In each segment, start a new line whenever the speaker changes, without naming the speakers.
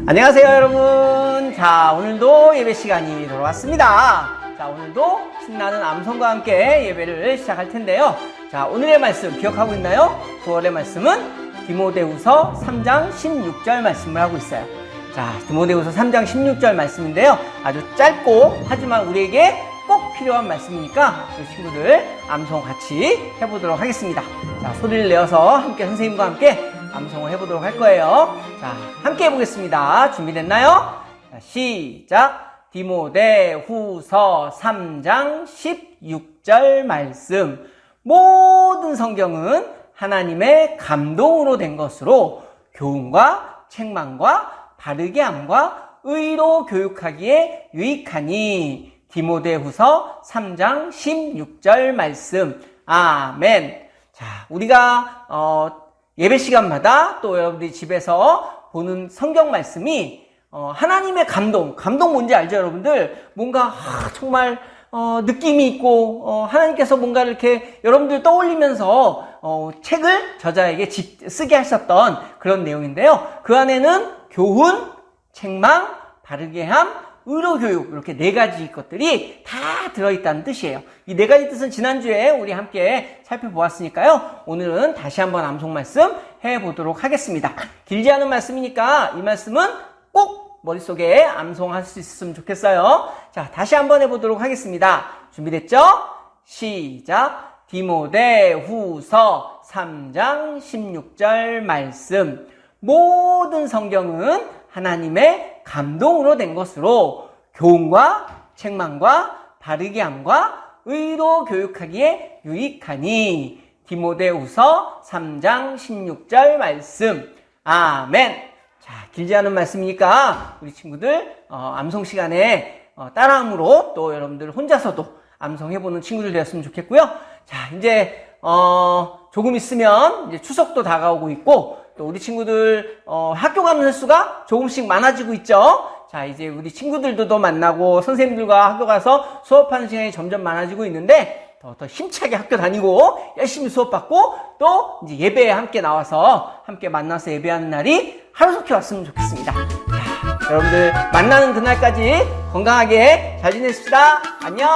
안녕하세요 여러분. 자, 오늘도 예배 시간이 돌아왔습니다. 자, 오늘도 신나는 암송과 함께 예배를 시작할 텐데요. 자, 오늘의 말씀 기억하고 있나요? 9월의 말씀은 디모데후서 3장 16절 말씀을 하고 있어요. 자, 디모데후서 3장 16절 말씀인데요. 아주 짧고 하지만 우리에게 꼭 필요한 말씀이니까 우리 친구들 암송 같이 해보도록 하겠습니다. 자, 소리를 내어서 함께 선생님과 함께 암송을 해보도록 할 거예요. 자, 함께 해보겠습니다. 준비됐나요? 자, 시작! 디모데후서 3장 16절 말씀. 모든 성경은 하나님의 감동으로 된 것으로 교훈과 책망과 바르게 함과 의로 교육하기에 유익하니. 디모데후서 3장 16절 말씀. 아멘. 자, 우리가 예배 시간마다 또 여러분들이 집에서 보는 성경 말씀이 하나님의 감동 뭔지 알죠, 여러분들? 뭔가 정말 느낌이 있고 하나님께서 뭔가 이렇게 여러분들 떠올리면서 책을 저자에게 쓰게 하셨던 그런 내용인데요. 그 안에는 교훈, 책망, 바르게 함, 의로 교육, 이렇게 네 가지 것들이 다 들어있다는 뜻이에요. 이 네 가지 뜻은 지난주에 우리 함께 살펴보았으니까요. 오늘은 다시 한번 암송 말씀 해보도록 하겠습니다. 길지 않은 말씀이니까 이 말씀은 꼭 머릿속에 암송할 수 있으면 좋겠어요. 자, 다시 한번 해보도록 하겠습니다. 준비됐죠? 시작! 디모데후서 3장 16절 말씀. 모든 성경은 하나님의 감동으로 된 것으로 교훈과 책망과 바르게 함과 의로 교육하기에 유익하니. 디모데후서 3장 16절 말씀. 아멘. 자, 길지 않은 말씀이니까 우리 친구들 암송 시간에 따라함으로 또 여러분들 혼자서도 암송해보는 친구들 되었으면 좋겠고요. 자, 이제 조금 있으면 이제 추석도 다가오고 있고 또 우리 친구들 학교 가는 횟수가 조금씩 많아지고 있죠. 자, 이제 우리 친구들도 만나고 선생님들과 학교 가서 수업하는 시간이 점점 많아지고 있는데 더 힘차게 학교 다니고 열심히 수업받고 또 이제 예배에 함께 나와서 함께 만나서 예배하는 날이 하루속히 왔으면 좋겠습니다. 자, 여러분들 만나는 그날까지 건강하게 잘 지내십시다. 안녕.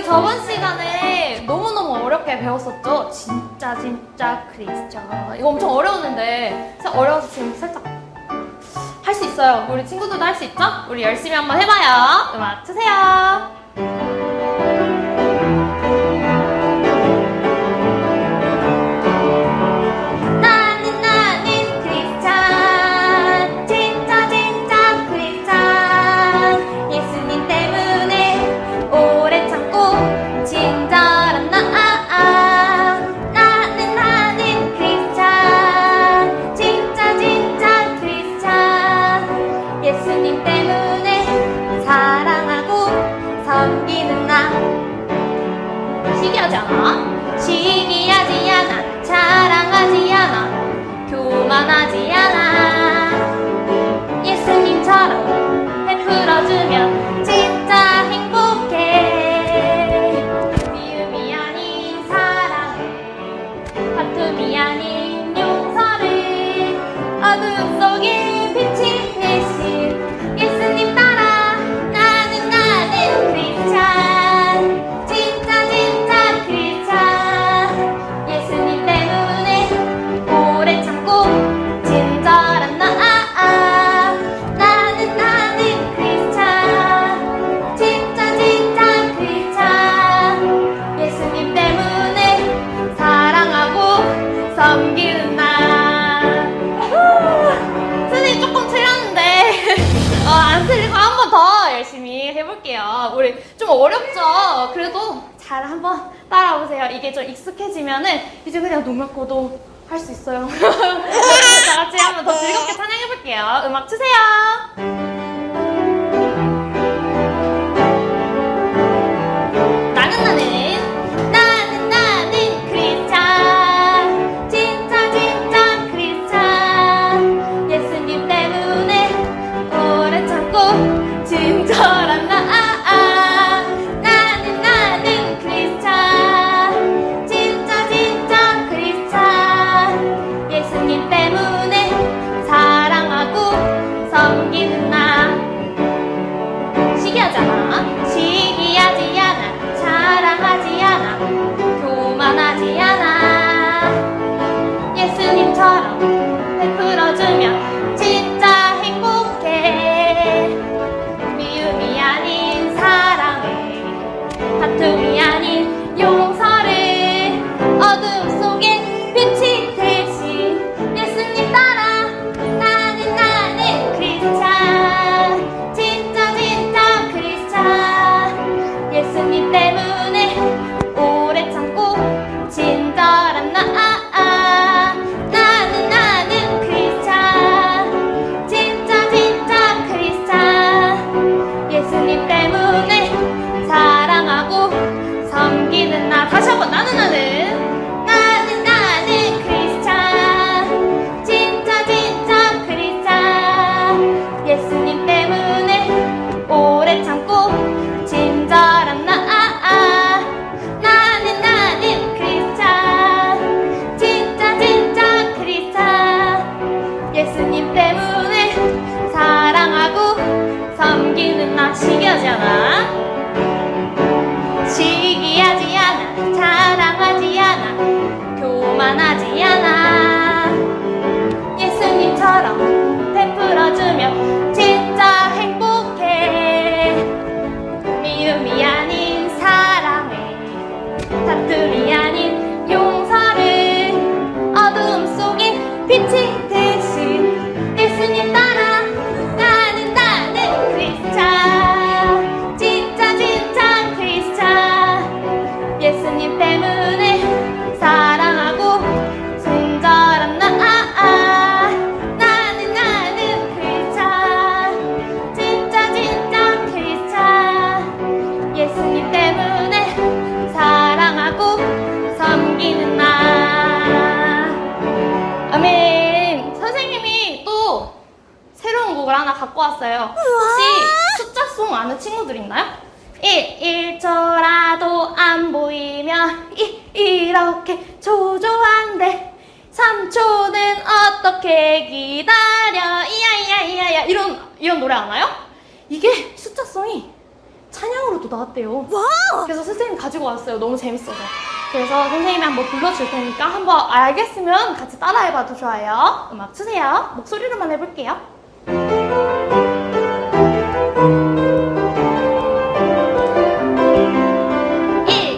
저번 시간에 너무너무 어렵게 배웠었죠? 진짜 크리스찬. 이거 엄청 어려웠는데 어려워서 지금 살짝 할 수 있어요. 우리 친구들도 할 수 있죠? 우리 열심히 한번 해봐요. 음악 주세요. 시기하지 않아, 자랑하지 않아, 교만하지 않아. 예수님처럼 베풀어주면 진짜 행복해. 미움이 아닌 사랑을, 다툼이 아닌 용서를, 어둠 속에 빛이 내신 예수님 따라 나는 크리스찬. 예수님 때문에 오래 참고 친절한 나는 크리스찬. 진짜 크리스찬. 예수님 때문에 사랑하고 섬기는 날. 선생님 조금 틀렸는데 안 틀리고 한 번 더 열심히 해볼게요. 우리 좀 어렵죠? 그래도 잘 한번 따라오세요. 이게 좀 익숙해지면은 이제 그냥 눈 감고도 할 수 있어요. 다 같이 한번 더 즐겁게 찬양해볼게요. 음악 주세요. 나는 크리스찬. 진짜 크리스찬. 예수님 때문에 오래 참고 친절한 나 바뀌는 날. 아멘. 선생님이 또 새로운 곡을 하나 갖고 왔어요. 혹시 숫자송 아는 친구들 있나요? 1초라도 안 보이면 이렇게 초조한데 3초는 어떻게 기다려 이야이야이야야 이런 노래 아나요? 이게 숫자송이 찬양으로도 나왔대요. 그래서 선생님 가지고 왔어요. 너무 재밌어서. 그래서 선생님이 한번 불러줄 테니까 한번 알겠으면 같이 따라해봐도 좋아요. 음악 주세요. 목소리로만 해볼게요.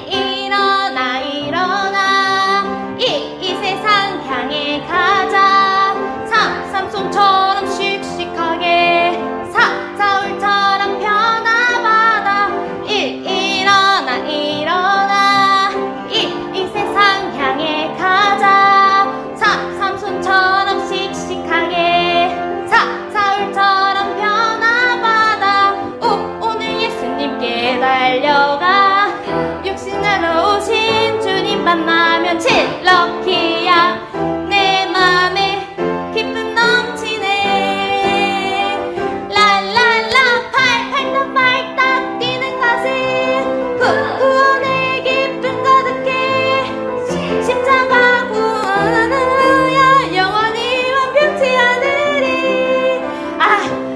일어나 일어나 이 세상 향해 가자. 삼손처럼 씩씩하게 사울처럼 변화받아. 일어나 일어나 이 세상 향해 가자. 삼손처럼 씩씩하게 사울처럼 변화받아. 오늘 예수님께 달려가. 육신으로 오신 주님 만나면 제일 럭키야. 내 맘에 기쁨 넘치네. 랄랄라 팔딱팔딱 뛰는 가슴 구원의 기쁨 가득해. 십자가 구원하여 영원히 완벽치 않으리.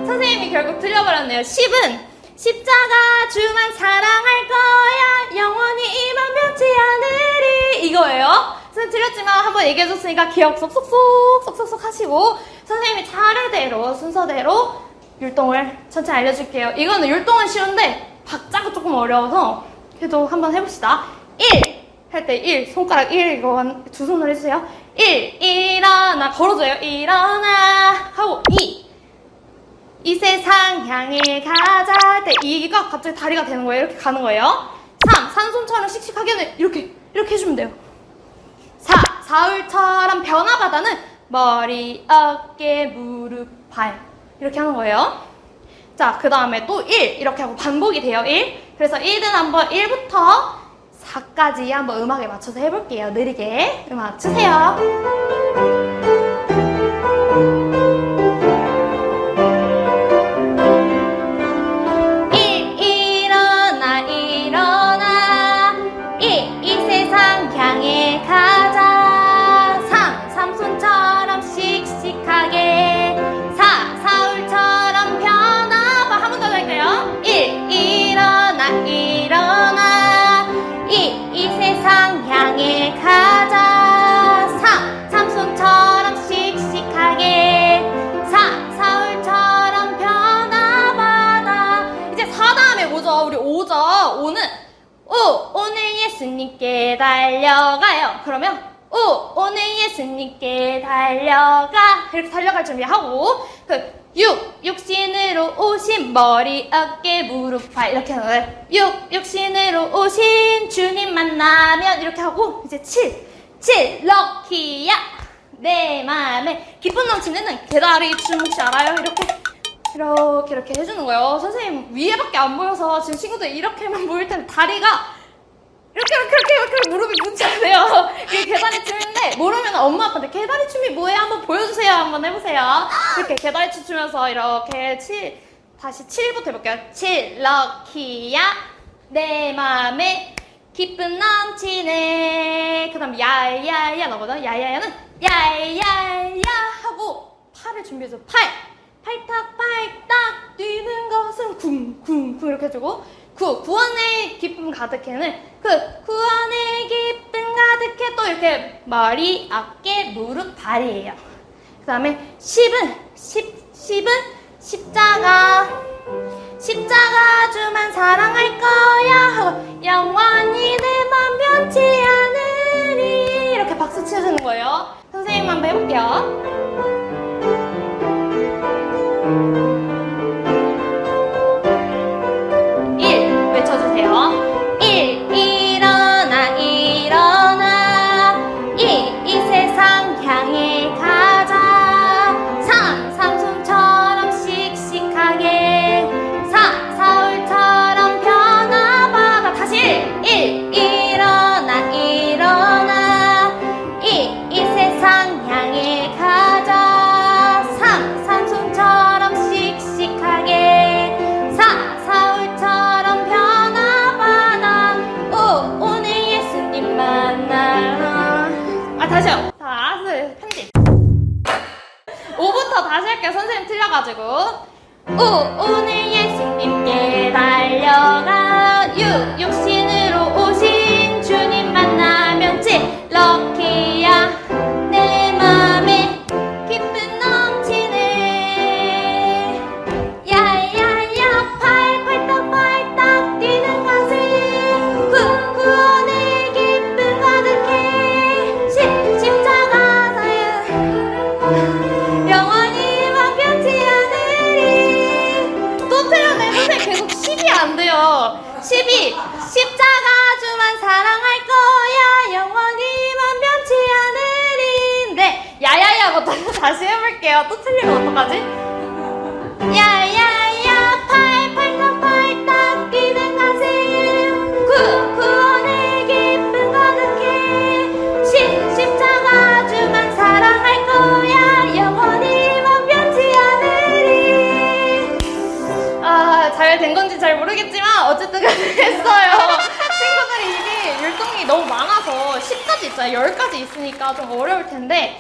선생님이 결국 들려버렸네요. 10은 십자가 주만 사랑할 거야. 영원히 완벽치 않으리. 이거예요. 선생님 틀렸지만 한번 얘기해줬으니까 기억 쏙쏙쏙 하시고 선생님이 차례대로 순서대로 율동을 천천히 알려줄게요. 이거는 율동은 쉬운데 박자가 조금 어려워서 그래도 한번 해봅시다. 1 할 때 1 손가락 1 이거 두 손으로 해주세요. 1 일어나 걸어줘요. 일어나 하고 2 세상 향해 가자 할 때 이가 갑자기 다리가 되는 거예요. 이렇게 가는 거예요. 3 산손처럼 씩씩하게는 이렇게 해주면 돼요. 4 사울처럼 변화바다는 머리, 어깨, 무릎, 발 이렇게 하는 거예요. 자, 그 다음에 또 1 이렇게 하고 반복이 돼요. 1 그래서 1은 한번 1부터 4까지 한번 음악에 맞춰서 해볼게요. 느리게 음악 주세요. 이 세상 향해 가자. 3 삼손처럼 씩씩하게 사울처럼 변화봐. 한 번 더 할게요. 1 일어나 이 세상 향해 가자. 3 삼손처럼 씩씩하게 사울처럼 변화받아. 이제 4 다음에 5죠. 우리 5죠. 5는 오늘 예수님께 달려가요. 그러면 오늘 예수님께 달려가. 이렇게 달려갈 준비하고 6 육신으로 오신 머리, 어깨, 무릎, 발 이렇게 하는 거예요. 6 육신으로 오신 주님 만나면 이렇게 하고 이제 7 럭키야. 내 맘에 기쁨 넘치는 개다리 춤 혹시 알아요? 이렇게 해주는 거예요. 선생님 위에밖에 안 보여서 지금 친구들 이렇게만 보일 텐데 다리가 이렇게 무릎이 문자돼요. 이게 개다리 춤인데 모르면 엄마 아빠한테 개다리 춤이 뭐예요? 한번 보여주세요. 한번 해보세요. 이렇게 개다리 춤 추면서 이렇게 다시 7부터 해볼게요. 7 럭키야 내 맘에 기쁨 넘치네. 그 다음 야야야 나거든. 야야야는 야야야 하고 8을 준비해서 팔딱팔딱 뛰는 것은 쿵쿵쿵 이렇게 해주고 구원의 기쁨 가득해는 구원의 기쁨 가득해 또 이렇게 머리, 어깨, 무릎, 발이에요. 그 다음에 10은 십자가 주만 사랑할 거야 하고 영원히 내 맘 변치 않으리. 이렇게 박수 치주는 거예요. 선생님 한번 해볼게요. 1 외쳐주세요. 1 일어나 이 세상 향해 가자. 3 삼손처럼 씩씩하게 사울처럼 변화받아. 다시 1 일어나 다시요. 자, 편집. 5부터 다시 할게요. 선생님 틀려가지고. 오늘 예수님께 달려가 육신으로 오신 주님 만나면 제 럭키야 내 맘에 기쁨 넘치네. 야야야 팔팔떡 뛰는 가슴 구원의 기쁨 가득해 십자가 사연 영원히 완벽치 않으리. 또 틀렸네. 선생님 계속 10이 안 돼요. 12 십자가 주만 사랑할 거야 영원히 완벽치 않으리. 네 야야야부터 다시 해볼게요. 또 틀리면 어떡하지? 야야야 팔팔떡 뛰는 가슴 구원의 기쁨 가득해 십자가 주만 사랑할 거야 영원히 완벽치 않으리. 아, 잘 된 건지 잘 모르겠지만 어쨌든 했어요. 친구들이 이게 율동이 너무 많아서 10까지 있잖아요. 10까지 있으니까 좀 어려울 텐데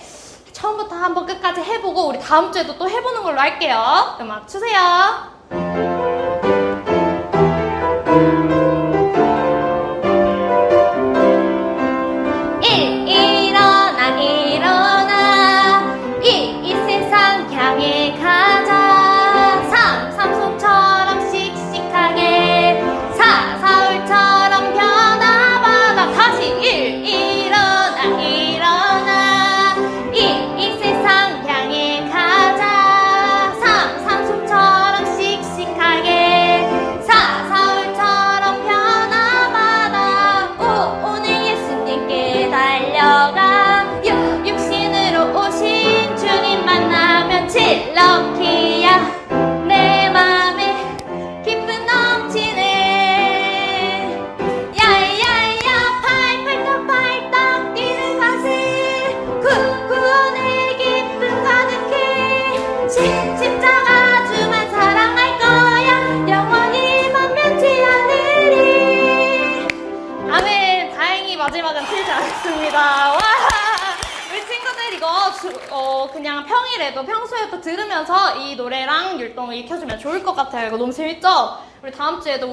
처음부터 한번 끝까지 해보고 우리 다음 주에도 또 해보는 걸로 할게요. 음악 주세요. 일어나 이 세상 향해 가자. 삼손처럼 씩씩하게 사울처럼 변화받아. 다시 일어나 이 세상 향해 가자. 삼손처럼 씩씩하게 사울처럼 변화받아. 오늘 예수님께 달려가 육신으로 오신 주님 만나면 칠 럭키야 내 맘에 기쁨 넘치네. 야야야 팔팔떡 뛰는 가슴 구원의 기쁨 가득해 십자가 주만 사랑할 거야 영원히 만면치 않으리. 아멘. 다행히 마지막은 틀지 않았습니다. 와, 우리 친구들 이거 그냥 평일에도 평소에도 들으면서 이 노래랑 율동을 익혀주면 좋을 것 같아요. 이거 너무 재밌죠? 우리 다음 주에는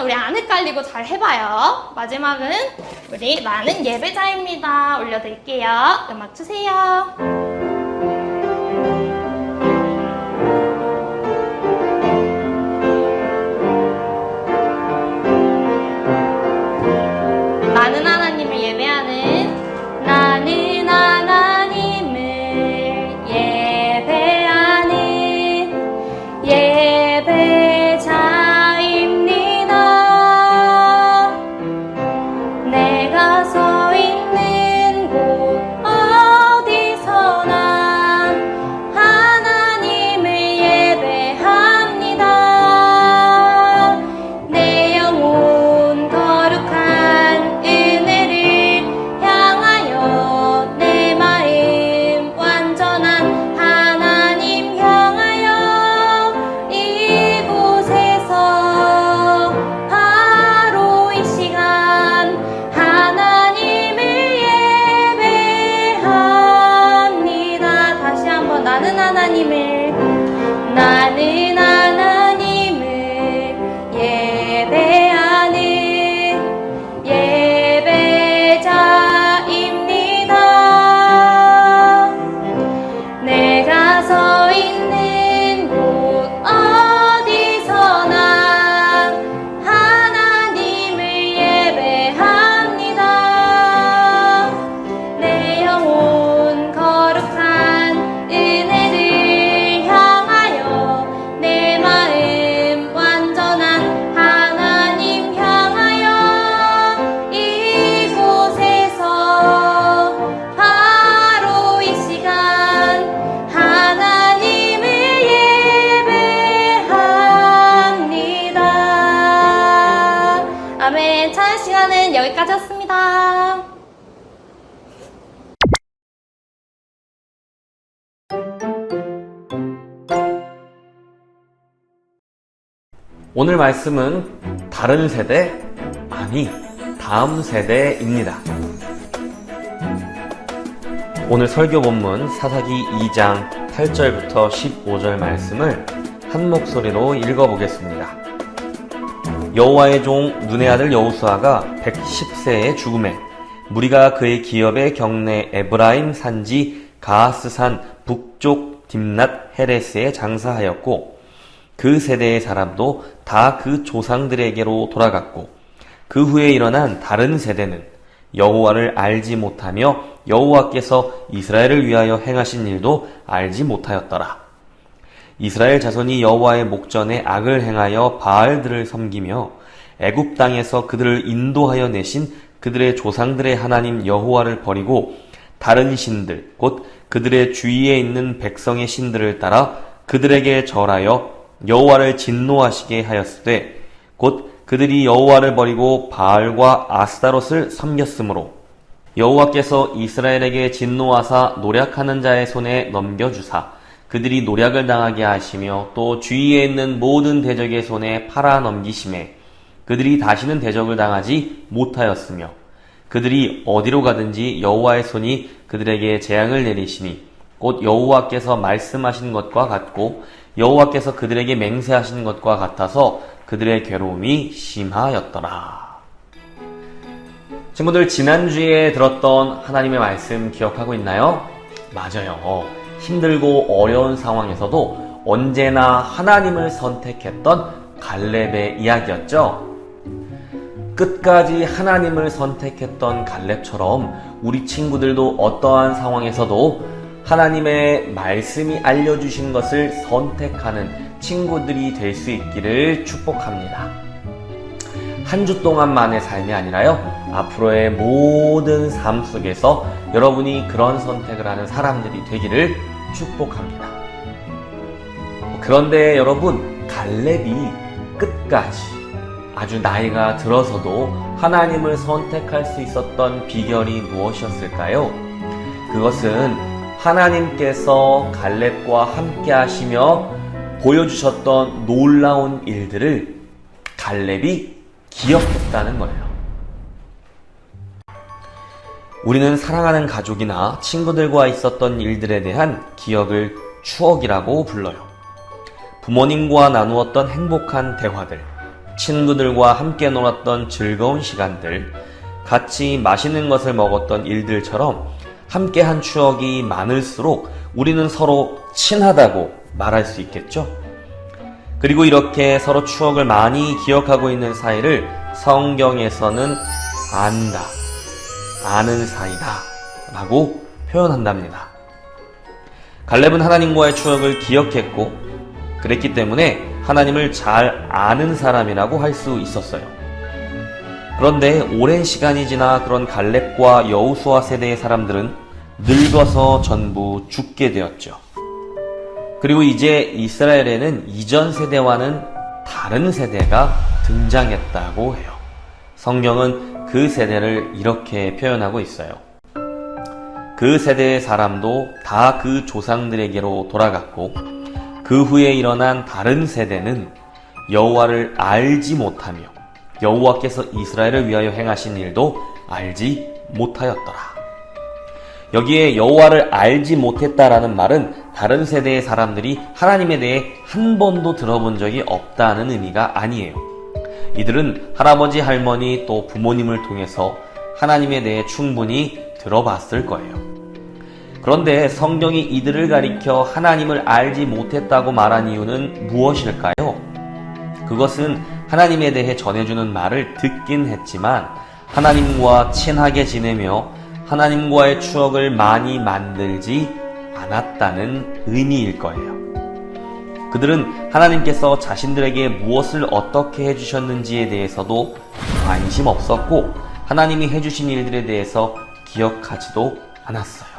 우리 안 헷갈리고 잘 해봐요. 마지막은 우리 나는 예배자입니다. 올려드릴게요. 음악 주세요. 나는 하나님을 예배하는 나는 하나님을 예배하는 예배자입니다. 내가 서 있는 곳 어디서나 하나님을 예배합니다. 내 영혼 거룩한 은혜를 향하여 내 마음 완전한 하나님 향하여 이곳에서 바로 이 시간 하나님을 예배합니다. 다시 한번 나는 하나님을 예배하는 예배자입니다. 내가 서 있는 곳 어디서나 하나님을 예배합니다. 내 영혼 거룩한 은혜를 향하여 내 마음 완전한 하나님 향하여 이곳에서 바로 이 시간 하나님을 예배합니다. 아멘. 찬양 시간은 여기까지였습니다.
오늘 말씀은 다른 세대, 아니 다음 세대입니다. 오늘 설교 본문 사사기 2장 8절부터 15절 말씀을 한 목소리로 읽어보겠습니다. 여호와의 종 눈의 아들 여호수아가 110세에 죽음에 무리가 그의 기업의 경내 에브라임 산지 가하스산 북쪽 딥낫 헤레스에 장사하였고 그 세대의 사람도 다 그 조상들에게로 돌아갔고 그 후에 일어난 다른 세대는 여호와를 알지 못하며 여호와께서 이스라엘을 위하여 행하신 일도 알지 못하였더라. 이스라엘 자손이 여호와의 목전에 악을 행하여 바알들을 섬기며 애굽 땅에서 그들을 인도하여 내신 그들의 조상들의 하나님 여호와를 버리고 다른 신들 곧 그들의 주위에 있는 백성의 신들을 따라 그들에게 절하여 여호와를 진노하시게 하였으되 곧 그들이 여호와를 버리고 바알과 아스타롯을 섬겼으므로 여호와께서 이스라엘에게 진노하사 노략하는 자의 손에 넘겨주사 그들이 노략을 당하게 하시며 또 주위에 있는 모든 대적의 손에 팔아 넘기심에 그들이 다시는 대적을 당하지 못하였으며 그들이 어디로 가든지 여호와의 손이 그들에게 재앙을 내리시니 곧 여호와께서 말씀하신 것과 같고 여호와께서 그들에게 맹세하신 것과 같아서 그들의 괴로움이 심하였더라. 친구들, 지난주에 들었던 하나님의 말씀 기억하고 있나요? 맞아요. 힘들고 어려운 상황에서도 언제나 하나님을 선택했던 갈렙의 이야기였죠. 끝까지 하나님을 선택했던 갈렙처럼 우리 친구들도 어떠한 상황에서도 하나님의 말씀이 알려주신 것을 선택하는 친구들이 될 수 있기를 축복합니다. 한 주 동안만의 삶이 아니라요, 앞으로의 모든 삶 속에서 여러분이 그런 선택을 하는 사람들이 되기를 축복합니다. 그런데 여러분, 갈렙이 끝까지 아주 나이가 들어서도 하나님을 선택할 수 있었던 비결이 무엇이었을까요? 그것은 하나님께서 갈렙과 함께 하시며 보여주셨던 놀라운 일들을 갈렙이 기억했다는 거예요. 우리는 사랑하는 가족이나 친구들과 있었던 일들에 대한 기억을 추억이라고 불러요. 부모님과 나누었던 행복한 대화들, 친구들과 함께 놀았던 즐거운 시간들, 같이 맛있는 것을 먹었던 일들처럼 함께한 추억이 많을수록 우리는 서로 친하다고 말할 수 있겠죠? 그리고 이렇게 서로 추억을 많이 기억하고 있는 사이를 성경에서는 안다, 아는 사이다 라고 표현한답니다. 갈렙은 하나님과의 추억을 기억했고 그랬기 때문에 하나님을 잘 아는 사람이라고 할 수 있었어요. 그런데 오랜 시간이 지나 그런 갈렙과 여호수아 세대의 사람들은 늙어서 전부 죽게 되었죠. 그리고 이제 이스라엘에는 이전 세대와는 다른 세대가 등장했다고 해요. 성경은 그 세대를 이렇게 표현하고 있어요. 그 세대의 사람도 다 그 조상들에게로 돌아갔고 그 후에 일어난 다른 세대는 여호와를 알지 못하며 여호와께서 이스라엘을 위하여 행하신 일도 알지 못하였더라. 여기에 여호와를 알지 못했다라는 말은 다른 세대의 사람들이 하나님에 대해 한 번도 들어본 적이 없다는 의미가 아니에요. 이들은 할아버지, 할머니 또 부모님을 통해서 하나님에 대해 충분히 들어봤을 거예요. 그런데 성경이 이들을 가리켜 하나님을 알지 못했다고 말한 이유는 무엇일까요? 그것은 하나님에 대해 전해주는 말을 듣긴 했지만 하나님과 친하게 지내며 하나님과의 추억을 많이 만들지 않았다는 의미일 거예요. 그들은 하나님께서 자신들에게 무엇을 어떻게 해주셨는지에 대해서도 관심 없었고 하나님이 해주신 일들에 대해서 기억하지도 않았어요.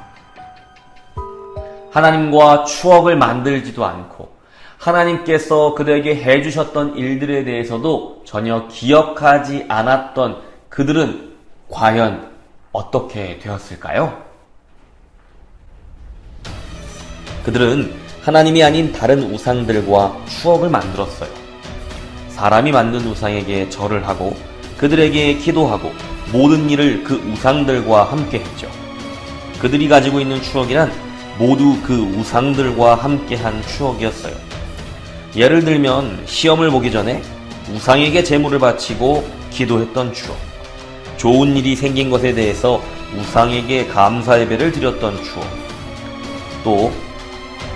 하나님과 추억을 만들지도 않고 하나님께서 그들에게 해주셨던 일들에 대해서도 전혀 기억하지 않았던 그들은 과연 어떻게 되었을까요? 그들은 하나님이 아닌 다른 우상들과 추억을 만들었어요. 사람이 만든 우상에게 절을 하고 그들에게 기도하고 모든 일을 그 우상들과 함께 했죠. 그들이 가지고 있는 추억이란 모두 그 우상들과 함께한 추억이었어요. 예를 들면 시험을 보기 전에 우상에게 제물을 바치고 기도했던 추억, 좋은 일이 생긴 것에 대해서 우상에게 감사 예배를 드렸던 추억, 또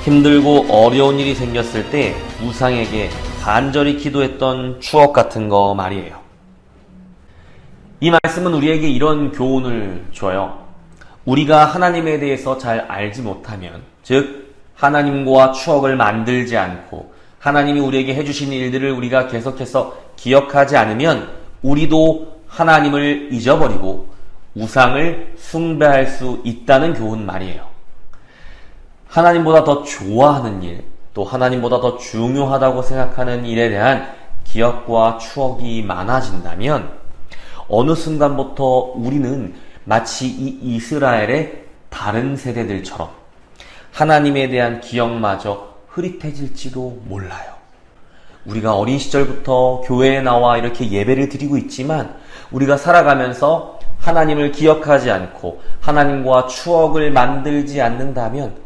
힘들고 어려운 일이 생겼을 때 우상에게 간절히 기도했던 추억 같은 거 말이에요. 이 말씀은 우리에게 이런 교훈을 줘요. 우리가 하나님에 대해서 잘 알지 못하면, 즉 하나님과 추억을 만들지 않고 하나님이 우리에게 해주신 일들을 우리가 계속해서 기억하지 않으면 우리도 하나님을 잊어버리고 우상을 숭배할 수 있다는 교훈 말이에요. 하나님보다 더 좋아하는 일, 또 하나님보다 더 중요하다고 생각하는 일에 대한 기억과 추억이 많아진다면 어느 순간부터 우리는 마치 이 이스라엘의 다른 세대들처럼 하나님에 대한 기억마저 흐릿해질지도 몰라요. 우리가 어린 시절부터 교회에 나와 이렇게 예배를 드리고 있지만 우리가 살아가면서 하나님을 기억하지 않고 하나님과 추억을 만들지 않는다면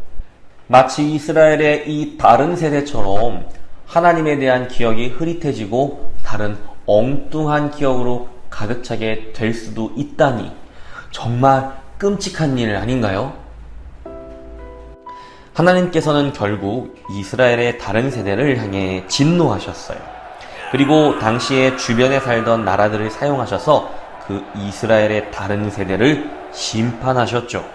마치 이스라엘의 이 다른 세대처럼 하나님에 대한 기억이 흐릿해지고 다른 엉뚱한 기억으로 가득 차게 될 수도 있다니 정말 끔찍한 일 아닌가요? 하나님께서는 결국 이스라엘의 다른 세대를 향해 진노하셨어요. 그리고 당시에 주변에 살던 나라들을 사용하셔서 그 이스라엘의 다른 세대를 심판하셨죠.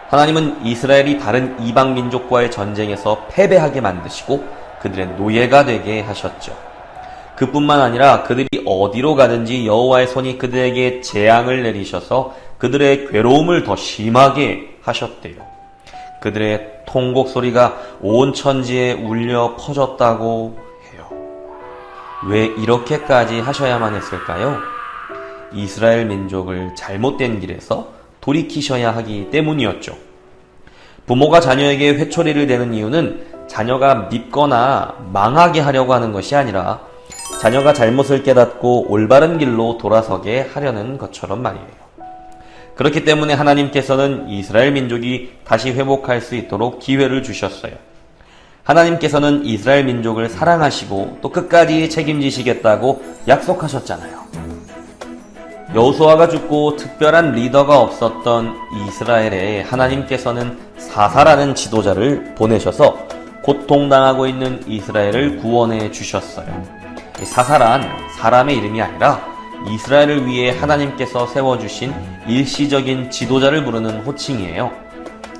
하나님은 이스라엘이 다른 이방 민족과의 전쟁에서 패배하게 만드시고 그들의 노예가 되게 하셨죠. 그뿐만 아니라 그들이 어디로 가든지 여호와의 손이 그들에게 재앙을 내리셔서 그들의 괴로움을 더 심하게 하셨대요. 그들의 통곡 소리가 온 천지에 울려 퍼졌다고 해요. 왜 이렇게까지 하셔야만 했을까요? 이스라엘 민족을 잘못된 길에서 돌이키셔야 하기 때문이었죠. 부모가 자녀에게 회초리를 대는 이유는 자녀가 밉거나 망하게 하려고 하는 것이 아니라 자녀가 잘못을 깨닫고 올바른 길로 돌아서게 하려는 것처럼 말이에요. 그렇기 때문에 하나님께서는 이스라엘 민족이 다시 회복할 수 있도록 기회를 주셨어요. 하나님께서는 이스라엘 민족을 사랑하시고 또 끝까지 책임지시겠다고 약속하셨잖아요. 여호수아가 죽고 특별한 리더가 없었던 이스라엘에 하나님께서는 사사라는 지도자를 보내셔서 고통당하고 있는 이스라엘을 구원해 주셨어요. 사사란 사람의 이름이 아니라 이스라엘을 위해 하나님께서 세워주신 일시적인 지도자를 부르는 호칭이에요.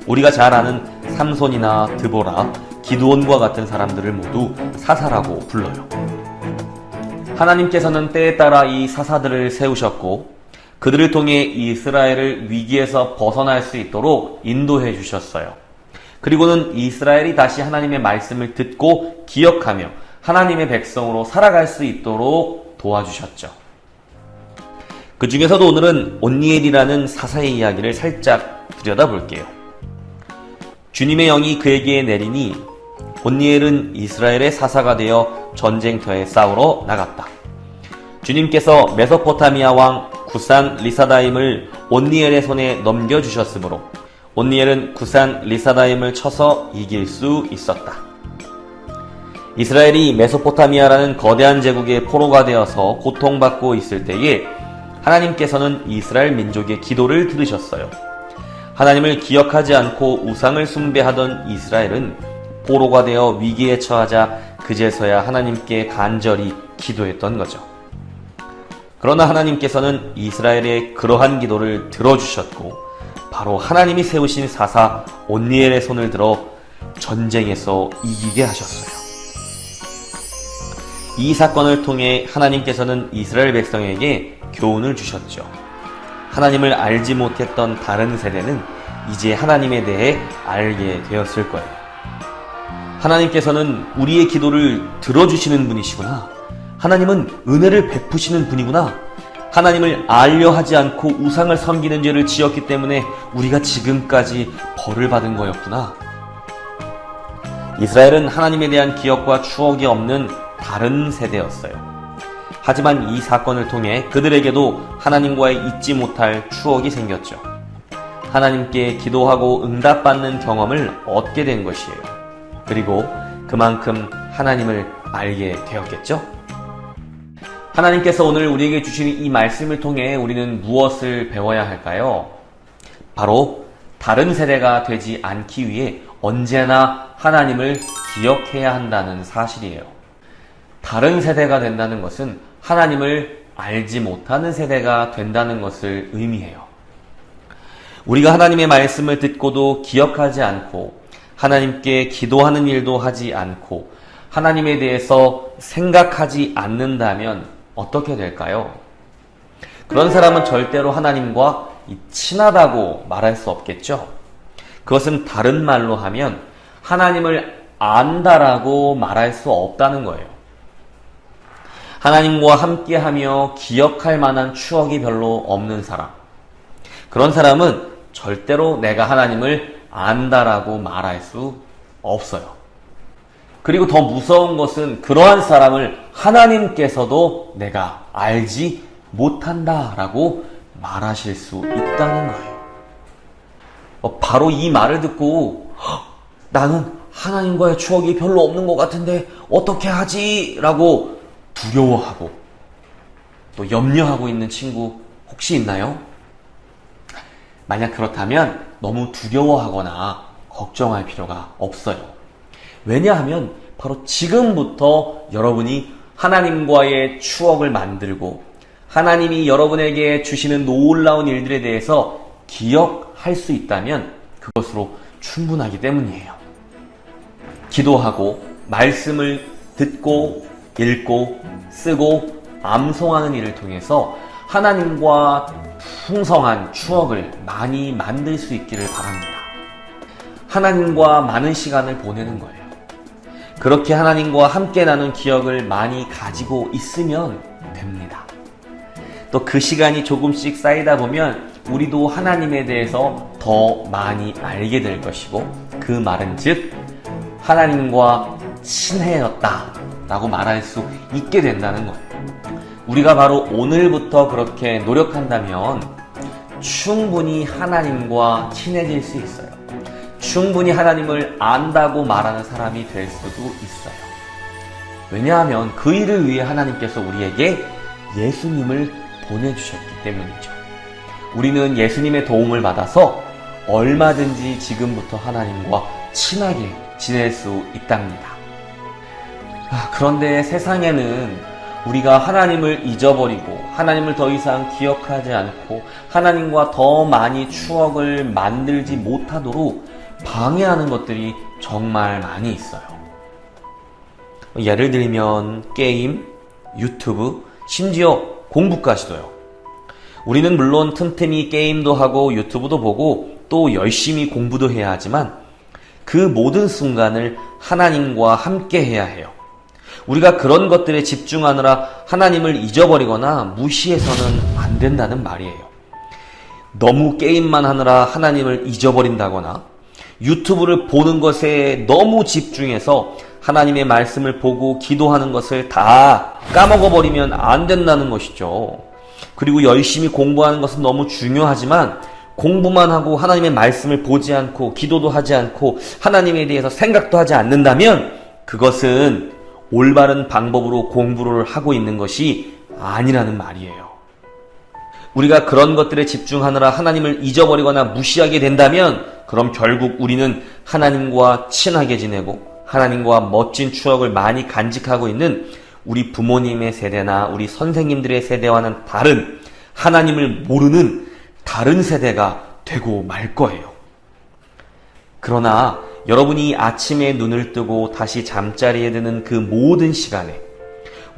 우리가 잘 아는 삼손이나 드보라, 기드온과 같은 사람들을 모두 사사라고 불러요. 하나님께서는 때에 따라 이 사사들을 세우셨고 그들을 통해 이스라엘을 위기에서 벗어날 수 있도록 인도해 주셨어요. 그리고는 이스라엘이 다시 하나님의 말씀을 듣고 기억하며 하나님의 백성으로 살아갈 수 있도록 도와주셨죠. 그 중에서도 오늘은 온니엘이라는 사사의 이야기를 살짝 들여다볼게요. 주님의 영이 그에게 내리니 온니엘은 이스라엘의 사사가 되어 전쟁터에 싸우러 나갔다. 주님께서 메소포타미아 왕 구산 리사다임을 온니엘의 손에 넘겨주셨으므로 온니엘은 구산 리사다임을 쳐서 이길 수 있었다. 이스라엘이 메소포타미아라는 거대한 제국의 포로가 되어서 고통받고 있을 때에 하나님께서는 이스라엘 민족의 기도를 들으셨어요. 하나님을 기억하지 않고 우상을 숭배하던 이스라엘은 포로가 되어 위기에 처하자 그제서야 하나님께 간절히 기도했던 거죠. 그러나 하나님께서는 이스라엘의 그러한 기도를 들어주셨고 바로 하나님이 세우신 사사 온니엘의 손을 들어 전쟁에서 이기게 하셨어요. 이 사건을 통해 하나님께서는 이스라엘 백성에게 교훈을 주셨죠. 하나님을 알지 못했던 다른 세대는 이제 하나님에 대해 알게 되었을 거예요. 하나님께서는 우리의 기도를 들어주시는 분이시구나. 하나님은 은혜를 베푸시는 분이구나. 하나님을 알려 하지 않고 우상을 섬기는 죄를 지었기 때문에 우리가 지금까지 벌을 받은 거였구나. 이스라엘은 하나님에 대한 기억과 추억이 없는 다른 세대였어요. 하지만 이 사건을 통해 그들에게도 하나님과의 잊지 못할 추억이 생겼죠. 하나님께 기도하고 응답받는 경험을 얻게 된 것이에요. 그리고 그만큼 하나님을 알게 되었겠죠? 하나님께서 오늘 우리에게 주신 이 말씀을 통해 우리는 무엇을 배워야 할까요? 바로 다른 세대가 되지 않기 위해 언제나 하나님을 기억해야 한다는 사실이에요. 다른 세대가 된다는 것은 하나님을 알지 못하는 세대가 된다는 것을 의미해요. 우리가 하나님의 말씀을 듣고도 기억하지 않고 하나님께 기도하는 일도 하지 않고 하나님에 대해서 생각하지 않는다면 어떻게 될까요? 그런 사람은 절대로 하나님과 친하다고 말할 수 없겠죠? 그것은 다른 말로 하면 하나님을 안다라고 말할 수 없다는 거예요. 하나님과 함께하며 기억할 만한 추억이 별로 없는 사람. 그런 사람은 절대로 내가 하나님을 안다라고 말할 수 없어요. 그리고 더 무서운 것은 그러한 사람을 하나님께서도 내가 알지 못한다라고 말하실 수 있다는 거예요. 바로 이 말을 듣고 나는 하나님과의 추억이 별로 없는 것 같은데 어떻게 하지? 라고 두려워하고 또 염려하고 있는 친구 혹시 있나요? 만약 그렇다면 너무 두려워하거나 걱정할 필요가 없어요. 왜냐하면 바로 지금부터 여러분이 하나님과의 추억을 만들고 하나님이 여러분에게 주시는 놀라운 일들에 대해서 기억할 수 있다면 그것으로 충분하기 때문이에요. 기도하고 말씀을 듣고 읽고 쓰고 암송하는 일을 통해서 하나님과 풍성한 추억을 많이 만들 수 있기를 바랍니다. 하나님과 많은 시간을 보내는 거예요. 그렇게 하나님과 함께 나눈 기억을 많이 가지고 있으면 됩니다. 또 그 시간이 조금씩 쌓이다 보면 우리도 하나님에 대해서 더 많이 알게 될 것이고 그 말은 즉 하나님과 친해졌다 라고 말할 수 있게 된다는 거예요. 우리가 바로 오늘부터 그렇게 노력한다면 충분히 하나님과 친해질 수 있어요. 충분히 하나님을 안다고 말하는 사람이 될 수도 있어요. 왜냐하면 그 일을 위해 하나님께서 우리에게 예수님을 보내주셨기 때문이죠. 우리는 예수님의 도움을 받아서 얼마든지 지금부터 하나님과 친하게 지낼 수 있답니다. 그런데 세상에는 우리가 하나님을 잊어버리고 하나님을 더 이상 기억하지 않고 하나님과 더 많이 추억을 만들지 못하도록 방해하는 것들이 정말 많이 있어요. 예를 들면 게임, 유튜브, 심지어 공부까지도요. 우리는 물론 틈틈이 게임도 하고 유튜브도 보고 또 열심히 공부도 해야 하지만 그 모든 순간을 하나님과 함께 해야 해요. 우리가 그런 것들에 집중하느라 하나님을 잊어버리거나 무시해서는 안 된다는 말이에요. 너무 게임만 하느라 하나님을 잊어버린다거나 유튜브를 보는 것에 너무 집중해서 하나님의 말씀을 보고 기도하는 것을 다 까먹어버리면 안 된다는 것이죠. 그리고 열심히 공부하는 것은 너무 중요하지만 공부만 하고 하나님의 말씀을 보지 않고 기도도 하지 않고 하나님에 대해서 생각도 하지 않는다면 그것은 올바른 방법으로 공부를 하고 있는 것이 아니라는 말이에요. 우리가 그런 것들에 집중하느라 하나님을 잊어버리거나 무시하게 된다면 그럼 결국 우리는 하나님과 친하게 지내고 하나님과 멋진 추억을 많이 간직하고 있는 우리 부모님의 세대나 우리 선생님들의 세대와는 다른 하나님을 모르는 다른 세대가 되고 말 거예요. 그러나 여러분이 아침에 눈을 뜨고 다시 잠자리에 드는 그 모든 시간에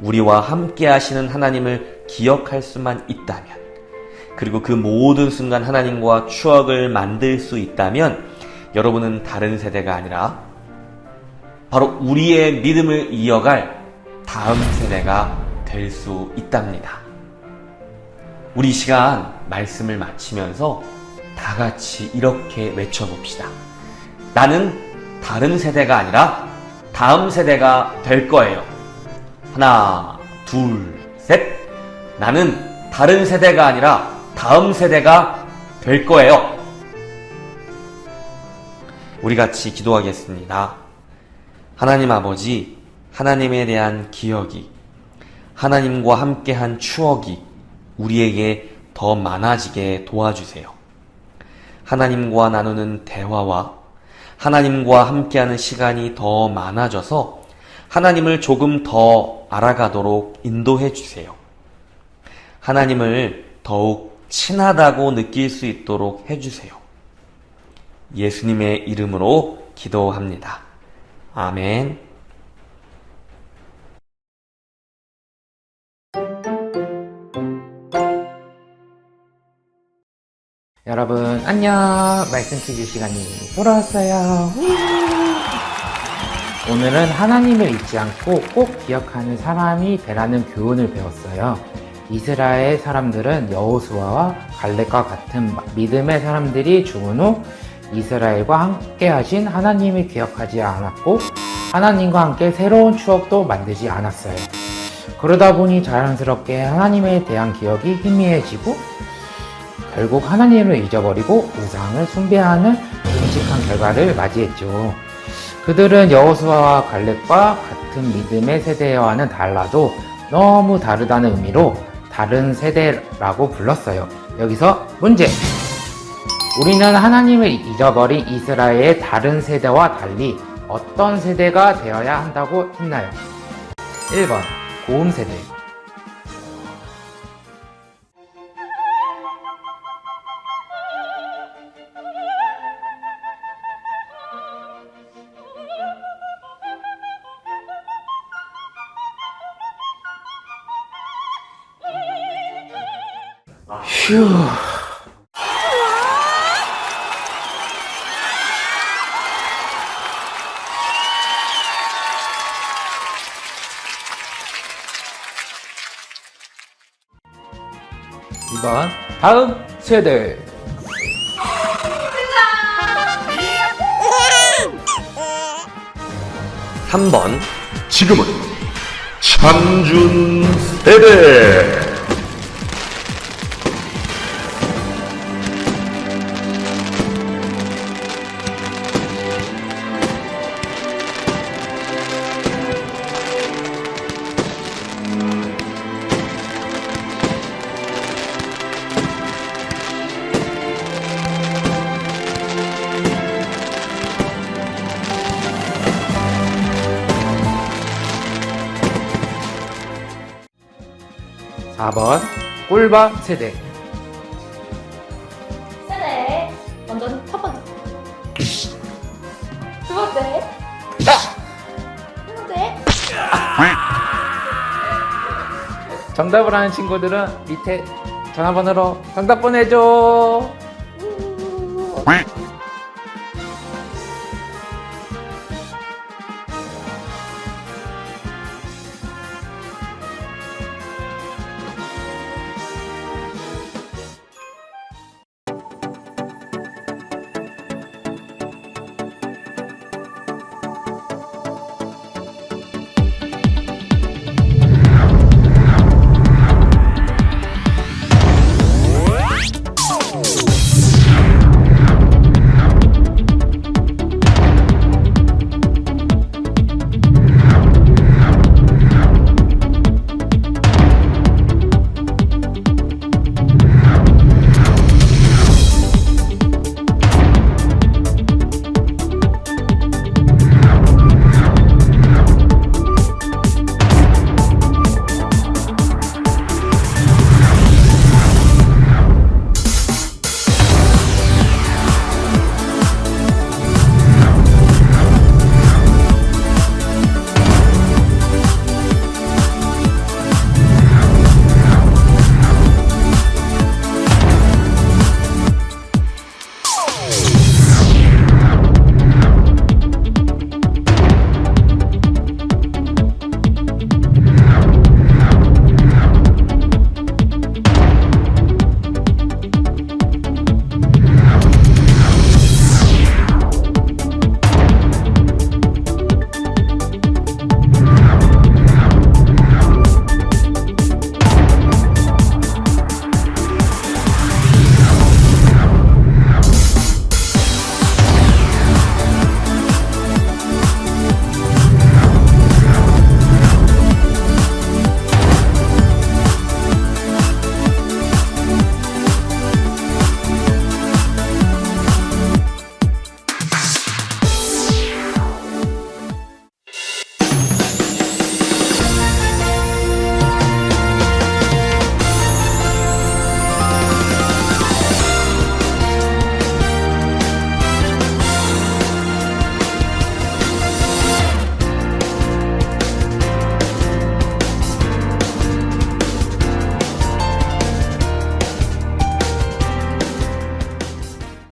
우리와 함께 하시는 하나님을 기억할 수만 있다면 그리고 그 모든 순간 하나님과 추억을 만들 수 있다면 여러분은 다른 세대가 아니라 바로 우리의 믿음을 이어갈 다음 세대가 될 수 있답니다. 우리 이 시간 말씀을 마치면서 다 같이 이렇게 외쳐봅시다. 나는 다른 세대가 아니라 다음 세대가 될 거예요. 하나, 둘, 셋. 나는 다른 세대가 아니라 다음 세대가 될 거예요. 우리 같이 기도하겠습니다. 하나님 아버지, 하나님에 대한 기억이, 하나님과 함께한 추억이 우리에게 더 많아지게 도와주세요. 하나님과 나누는 대화와 하나님과 함께하는 시간이 더 많아져서 하나님을 조금 더 알아가도록 인도해 주세요. 하나님을 더욱 친하다고 느낄 수 있도록 해주세요. 예수님의 이름으로 기도합니다. 아멘.
여러분 안녕. 말씀 퀴즈 시간이 돌아왔어요. 오늘은 하나님을 잊지 않고 꼭 기억하는 사람이 되라는 교훈을 배웠어요. 이스라엘 사람들은 여호수아와 갈렙과 같은 믿음의 사람들이 죽은 후 이스라엘과 함께 하신 하나님을 기억하지 않았고 하나님과 함께 새로운 추억도 만들지 않았어요. 그러다 보니 자연스럽게 하나님에 대한 기억이 희미해지고 결국 하나님을 잊어버리고 우상을 숭배하는 끔찍한 결과를 맞이했죠. 그들은 여호수아와 갈렙과 같은 믿음의 세대와는 달라도 너무 다르다는 의미로 다른 세대라고 불렀어요. 여기서 문제! 우리는 하나님을 잊어버린 이스라엘의 다른 세대와 달리 어떤 세대가 되어야 한다고 했나요? 1번 고음 세대, 2번 다음 세대.
삼번
지금은 참준 세대.
4번 꿀밤 세대.
세대. 먼저 첫 번째. 두 번째. 세 번째.
정답을 아는 친구들은 밑에 전화번호로 정답 보내줘.